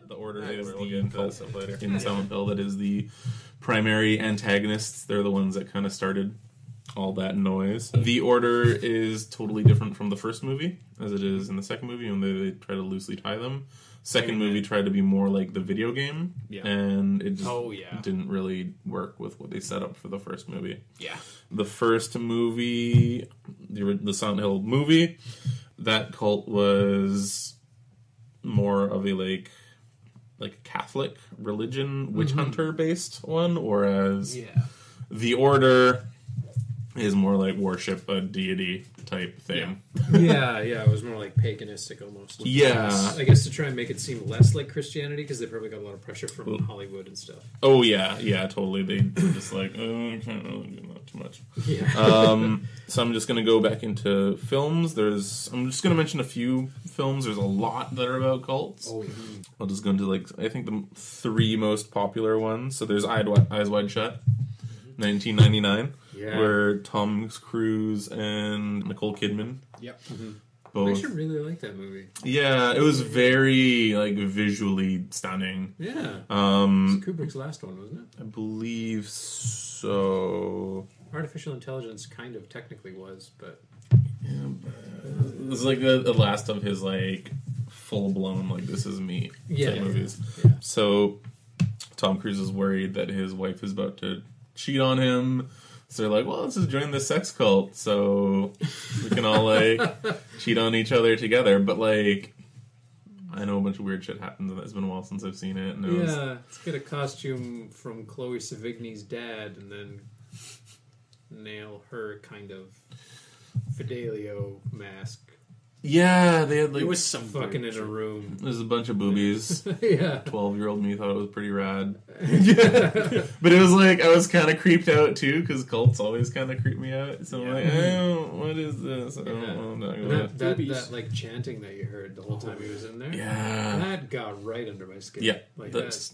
the Order is the cult in Silent Hill that is the primary antagonists. They're the ones that kind of started all that noise. The Order is totally different from the first movie, as it is in the second movie, and they try to loosely tie them. Second movie tried to be more like the video game, and it just didn't really work with what they set up for the first movie. Yeah. The first movie, the Silent Hill movie, that cult was more of a like Catholic religion, witch hunter based one, whereas the Order is more like worship a deity type thing. It was more like paganistic almost. I guess to try and make it seem less like Christianity, because they probably got a lot of pressure from Hollywood and stuff. Oh yeah, totally. They were just like, I can't really do that too much. So I'm just going to go back into films. I'm just going to mention a few films. There's a lot that are about cults. I'll just go into I think the 3 most popular ones. So there's Eyes Wide Shut, 1999. Where Tom Cruise and Nicole Kidman. Both. I actually really like that movie. Yeah, it was very visually stunning. Yeah. It was Kubrick's last one, wasn't it? I believe so. Artificial Intelligence kind of technically was, but it was like the last of his full blown this is me type movies. Yeah. So Tom Cruise is worried that his wife is about to cheat on him. So they're like, well, let's just join the sex cult so we can all, cheat on each other together. But, I know a bunch of weird shit happens, and it's been a while since I've seen it. And let's get a costume from Chloe Sevigny's dad and then nail her kind of Fidelio mask. Yeah, they had, it was some fucking in a room. There's a bunch of boobies. 12-year-old me thought it was pretty rad. But it was I was kind of creeped out, too, because cults always kind of creep me out. So I'm what is this? I don't know. That chanting that you heard the whole time he was in there, that got right under my skin. Yeah,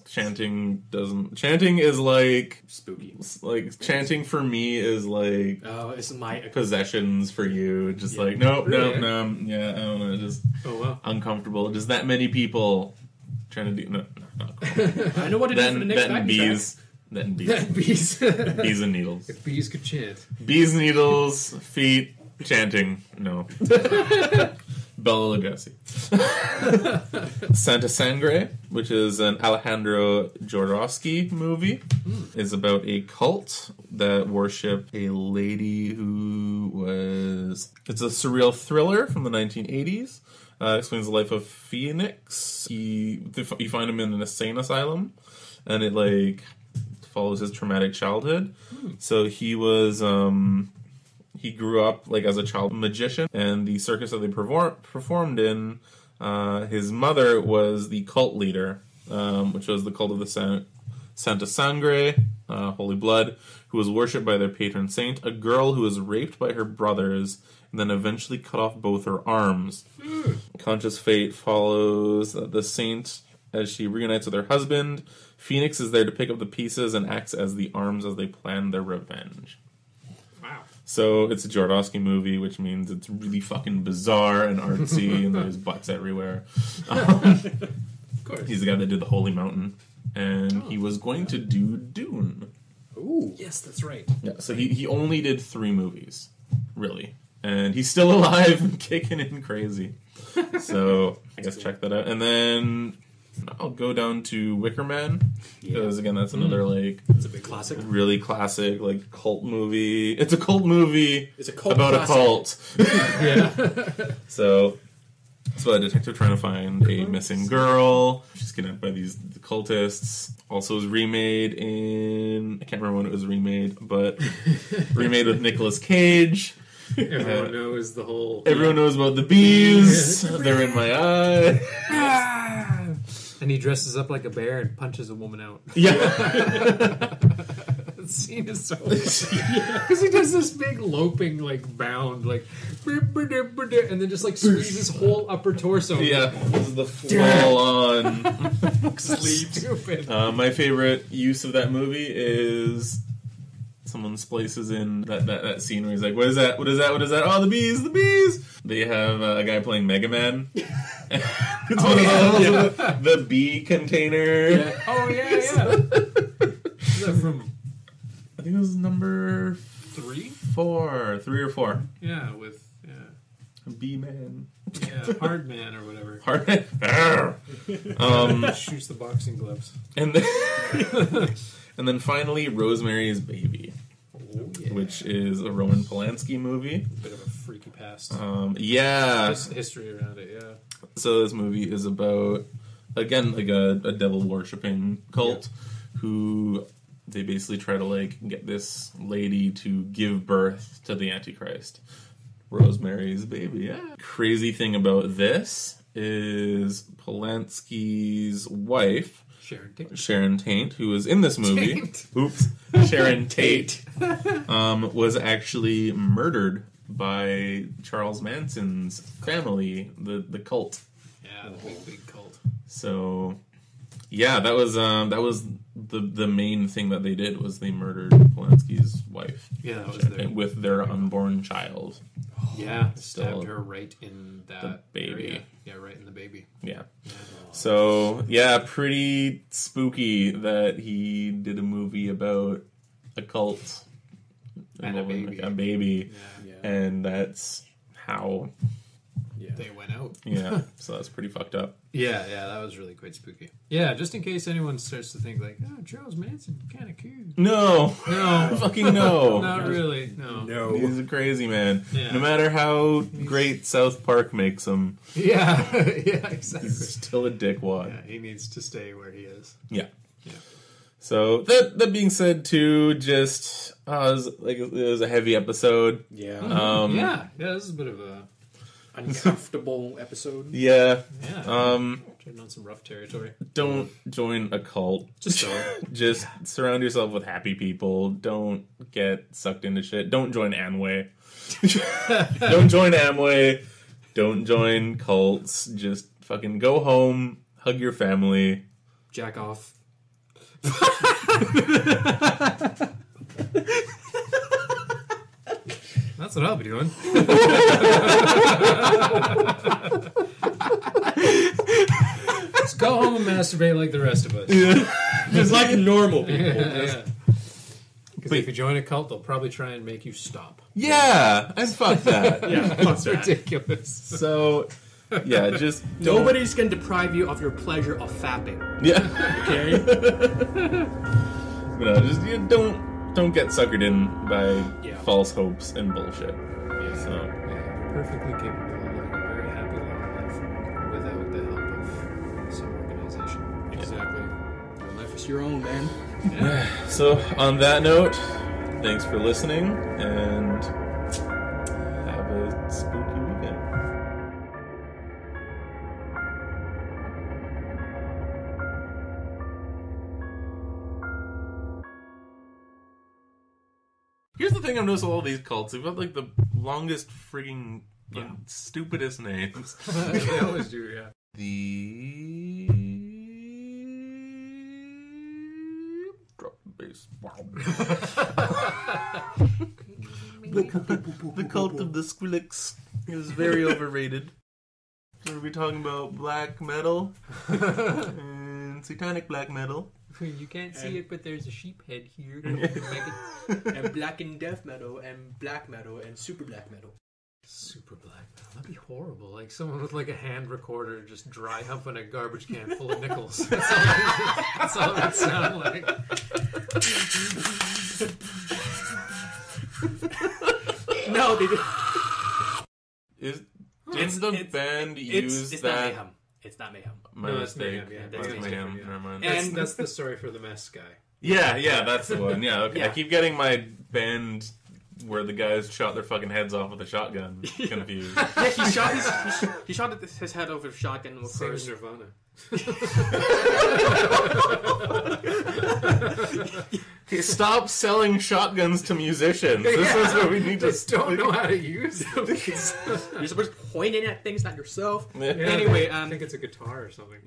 chanting doesn't... Chanting is, spooky. Chanting for me is, it's my... possessions for you. Just nope. Yeah, I don't know, just uncomfortable. Just that many people trying to do... No, not cool. I know what to do for the next That and bees. Bees and needles. If bees could chant. Bees, needles, feet, chanting. No. Bela Lugosi. Santa Sangre, which is an Alejandro Jodorowsky movie, is about a cult that worship a lady who was... It's a surreal thriller from the 1980s. Explains the life of Phoenix. You find him in an insane asylum, and it follows his traumatic childhood. So he was... He grew up as a child magician, and the circus that they performed in, his mother was the cult leader, which was the cult of the Santa Sangre, Holy Blood, who was worshipped by their patron saint, a girl who was raped by her brothers and then eventually cut off both her arms. Conscious fate follows the saint as she reunites with her husband. Phoenix is there to pick up the pieces and acts as the arms as they plan their revenge. So it's a Jodorowsky movie, which means it's really fucking bizarre and artsy, and there's butts everywhere. Of course. He's the guy that did The Holy Mountain, and he was going to do Dune. Ooh, yes, that's right. Yeah, so he only did 3 movies, really. And he's still alive and kicking in crazy. So I guess check that out. And then... I'll go down to Wicker Man, because again, that's another it's a big classic, really classic cult movie. It's a cult movie. It's a cult about classic. A cult. So it's about a detective trying to find a missing girl. She's kidnapped by these cultists. Also was remade in... I can't remember when it was remade, but remade with Nicolas Cage. Everyone knows the whole... Everyone knows about the bees. They're in my eye. And he dresses up like a bear and punches a woman out. Yeah. That scene is so... Because he does this big loping, bound, and then just, squeezes his whole upper torso. Yeah. This is the full-on sleep. Stupid. My favorite use of that movie is... someone splices in that scene where he's like, what is that? What is that? What is that? Oh, the bees, the bees! They have a guy playing Mega Man. It's one of those, the bee container. Yeah. Oh, yeah. Is that from... I think it was number 3? 4. 3 or 4. Yeah, with... Bee Man. Yeah, Hard Man or whatever. Hard Man. Shoots the boxing gloves. And then finally, Rosemary's Baby, which is a Roman Polanski movie. Bit of a freaky past. Yeah. Just history around it, yeah. So this movie is about, again, like a devil worshipping cult who they basically try to like get this lady to give birth to the Antichrist. Rosemary's Baby, yeah. Crazy thing about this is Polanski's wife, Sharon Tate, who was in this movie. Oops. Sharon Tate was actually murdered by Charles Manson's family, the cult. Yeah, the big cult. So, yeah, that was the main thing that they did was they murdered Polanski's wife. Yeah, that was with their unborn child. Yeah, stabbed her right in that the baby. area. Yeah, right in the baby. Yeah. So, yeah, pretty spooky that he did a movie about a cult And a baby. A baby. Yeah. And that's how They went out. Yeah, so that's pretty fucked up. Yeah, that was really quite spooky. Yeah, just in case anyone starts to think like, oh, Charles Manson, kind of cool. No, fucking no. Not really. No. He's a crazy man. Yeah. No matter how great South Park makes him, Yeah, exactly. he's still a dickwad. Yeah, he needs to stay where he is. Yeah. Yeah. So that being said, too, just it was a heavy episode. Yeah. Yeah, this is a bit of a Uncomfortable episode. Yeah. Treading on some rough territory. Don't join a cult. Just surround yourself with happy people. Don't get sucked into shit. Don't join Amway. Don't join Amway. Don't join cults. Just fucking go home, hug your family. Jack off. That's what I'll be doing. Just go home and masturbate like the rest of us. Just like normal people. Because if you join a cult, they'll probably try and make you stop. Yeah, and fuck that. It's ridiculous. So, yeah, just don't. Nobody's going to deprive you of your pleasure of fapping. Yeah. Okay? No, just don't get suckered in by false hopes and bullshit. Yeah. So, Perfectly capable of living a very happy life without the help of some organization. Exactly. Your life is your own, man. so on that note, thanks for listening and have a spooky weekend. Here's the thing I've noticed with all these cults. They've got like the longest frigging stupidest names. They always do, yeah. The drop the bass. Wow. The cult of the Skrillex is very overrated. We'll be talking about black metal and satanic black metal. You can't see it, but there's a sheep head here. And black and death metal, and black metal, and super black metal. Super black metal. That'd be horrible. Like someone with like a hand recorder just dry humping a garbage can full of nickels. That's all it would sound like. No, they did. Did the band use it's that? Not mayhem. It's not mayhem. My No, it's mistake. Mayhem, yeah. That's Mayhem's Mayhem. different, yeah. Never mind. And that's the story for the mess guy. Yeah, that's the one. Yeah, okay. Yeah. I keep getting my band where the guys shot their fucking heads off with a shotgun confused. Yeah, he shot his head over a shotgun. Of Same course. as Nirvana. Stop selling shotguns to musicians. This is what we need to Don't know how to use them. You're supposed to point in at things, not yourself. Yeah. Anyway, I think it's a guitar or something.